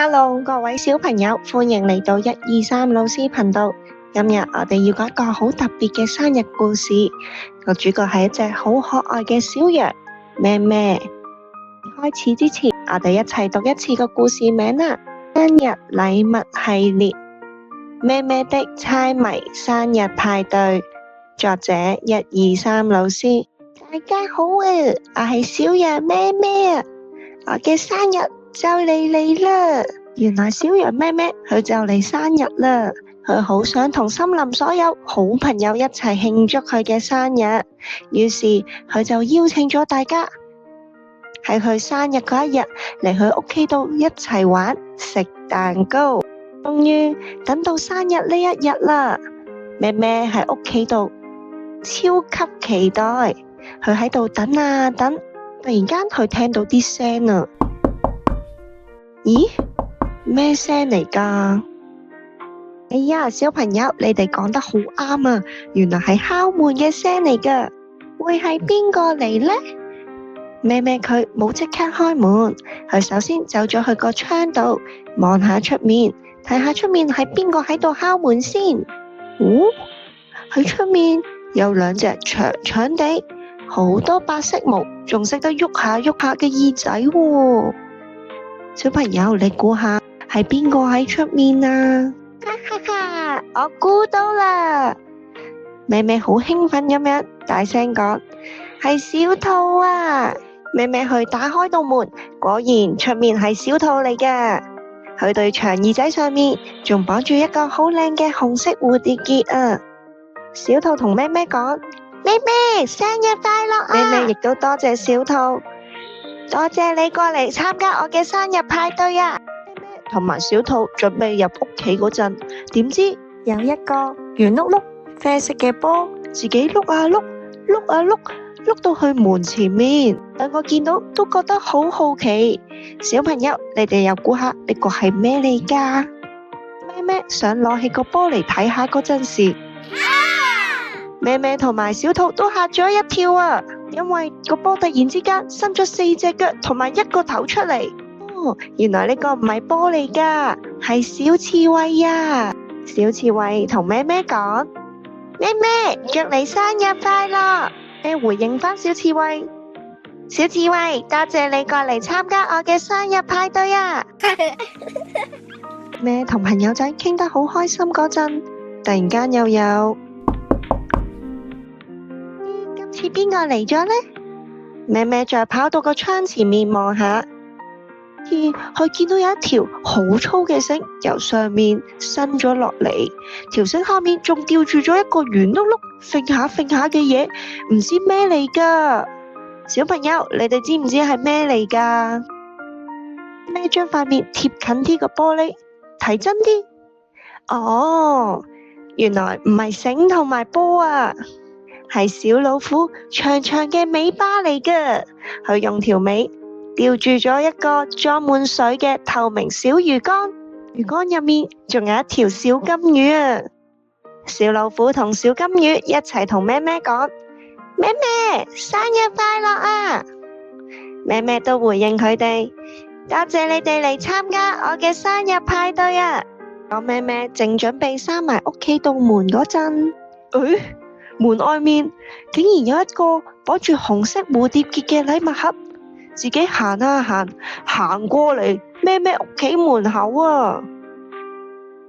Hello，各位小朋友，歡迎嚟到123老師頻道。今日我哋要講一個好特別嘅生日故事，個主角係一隻好可愛嘅小羊，咩咩。開始之前，我哋一齊讀一次個故事名啦。生日禮物系列，咩咩的猜謎生日派對，作者123老師。大家好啊，我係小羊咩咩啊，我嘅生日就嚟啦！原來小羊咩咩佢就嚟生日啦，佢好想同森林所有好朋友一齊慶祝佢嘅生日，於是佢就邀請咗大家喺佢生日嗰一日嚟佢屋企度一齊玩食蛋糕。終於等到生日呢一日啦，咩咩喺屋企度超級期待，佢喺度等啊等，突然間佢聽到啲聲啊！咦？咩聲嚟㗎？哎呀，小朋友，你哋講得好啱啊！原來係敲門嘅聲嚟㗎，會係邊個嚟呢？咩咩佢冇即刻開門，佢首先走咗去個窗度望下出面，睇下出面係邊個喺度敲門先。哦，喺出面有兩隻長長地、好多白色毛，仲識得喐下喐下嘅耳仔喎。小朋友，你估下係邊個喺出面啊？哈哈哈，我估到啦！咩咩好興奮咁樣大聲講，係小兔啊！咩咩去打開道門，果然出面係小兔嚟㗎。佢對長耳仔上面仲綁住一個好靚嘅紅色蝴蝶結啊！小兔同咩咩講，咩咩生日快樂啊！咩咩亦都多謝小兔。多謝你過嚟參加我嘅生日派對啊！咩咩同埋小兔準備入屋企嗰陣，點知有一個圓碌碌啡色嘅波，自己碌啊碌，碌啊碌，碌到去門前面。兩個見到都覺得好好奇。小朋友，你哋又估下呢個係咩嚟㗎？咩咩想攞起個波嚟睇下嗰陣時，咩咩同埋小兔都嚇咗一跳啊！因為個波突然之間伸咗4隻腳同埋一個頭出嚟。哦，原來呢個唔係波嚟㗎，係小刺蝟啊！小刺蝟同咩咩講，咩咩祝你生日快樂！咩回應返小刺蝟，小刺蝟多謝你過嚟參加我嘅生日派對啊！咩同朋友仔傾得好開心嗰陣，突然間又有。今次邊個嚟咗呢？咩咩再跑到個窗前面望下，佢見到有一條好粗嘅繩由上面伸咗落嚟，條繩下面仲吊住咗一個圓碌碌揈下揈下嘅嘢，唔知咩嚟㗎。小朋友，你哋知唔知係咩嚟㗎？咩將塊面貼近啲個玻璃，睇真啲。哦，原來唔係繩同埋波啊！係小老虎長長嘅尾巴嚟㗎，佢用條尾吊住咗一個裝滿水嘅透明小魚缸，魚缸入面仲有一條小金魚啊！小老虎同小金魚一齊同咩咩講，咩咩生日快樂啊！咩咩都回應佢哋，多謝你哋嚟參加我嘅生日派對啊！當咩咩正準備閂埋屋企道門嗰陣，門外面竟然有一個綁住紅色蝴蝶結嘅禮物盒，自己行啊行過嚟咩咩屋企門口啊！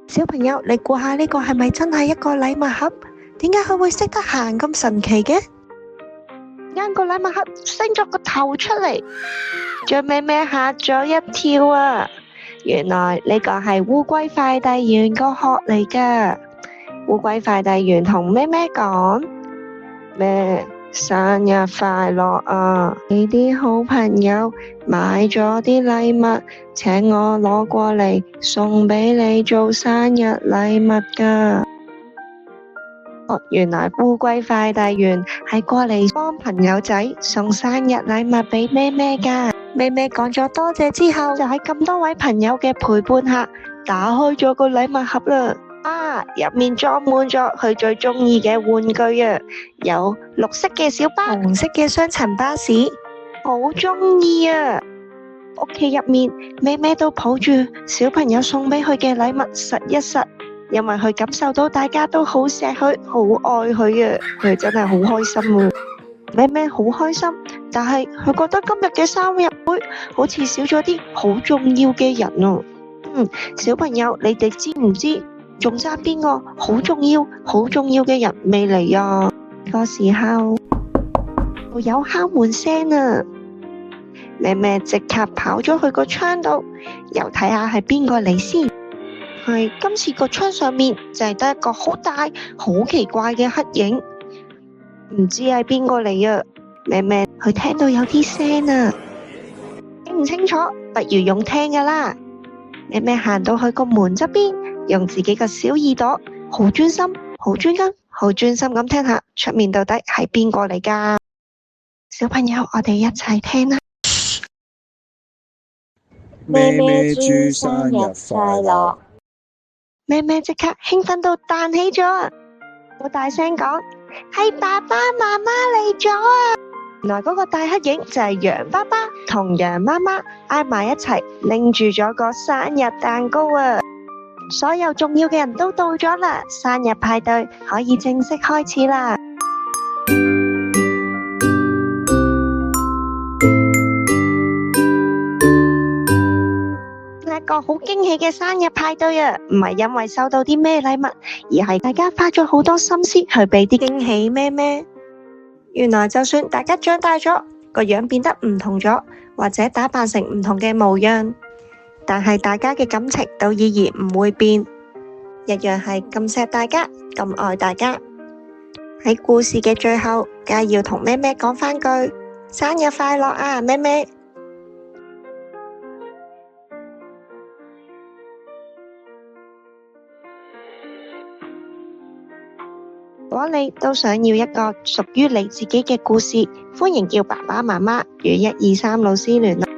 小朋友，你估下呢個係咪真係一個禮物盒？點解佢會識得行咁神奇嘅？間個禮物盒伸咗個頭出嚟，將咩咩嚇咗一跳啊！原來呢個係烏龜快遞員個殼嚟㗎。烏龜快遞員同咩咩講，咩生日快樂啊！你啲好朋友買咗啲禮物，請我攞過嚟送俾你做生日禮物㗎。哦，原來烏龜快遞員係過嚟幫朋友仔送生日禮物俾咩咩㗎。咩咩講咗多謝之後，就喺咁多位朋友嘅陪伴下，打開咗個禮物盒啦。入面裝滿咗佢最中意嘅玩具啊！有綠色嘅小巴、紅色嘅雙層巴士，好中意啊！屋企入面，咩咩都抱住小朋友送俾佢嘅禮物實一實，因為佢感受到大家都好錫佢，好愛佢啊！佢真係好開心啊！咩咩好開心，但係佢覺得今日嘅生日會好似少咗啲好重要嘅人啊！小朋友，你哋知唔知仲差邊個好重要嘅人未嚟啊？個時候有敲門聲啊！咩咩即刻跑咗去個窗度，又睇下係邊個嚟先。係今次個窗上面就係得一個好大、好奇怪嘅黑影，唔知係邊個嚟啊？咩咩佢聽到有啲聲啊，聽唔清楚，不如用聽噶啦。咩咩行到去個門側邊，用自己個小耳朵，好專心咁聽下出面到底係邊個嚟噶？小朋友，我哋一齊聽啦！咩咩豬生日快樂！咩咩即刻興奮到彈起咗，好大聲講：係爸爸媽媽嚟咗啊！原來嗰個大黑影就係羊爸爸同羊媽媽挨埋一齊拎住咗個生日蛋糕啊！所有重要嘅人都到咗啦，生日派對可以正式開始啦！一個好驚喜嘅生日派對啊！唔係因為收到啲咩禮物，而係大家花咗好多心思去俾啲驚喜咩咩。原來就算大家長大咗，個樣變得唔同咗，或者打扮成唔同嘅模樣，但係大家嘅感情都依然唔會變，一樣係咁錫大家，咁愛大家。喺故事嘅最後，梗係要同咩咩講返句生日快樂啊，咩咩！如果你都想要一個屬於你自己嘅故事，歡迎叫爸爸媽媽與123老師聯絡。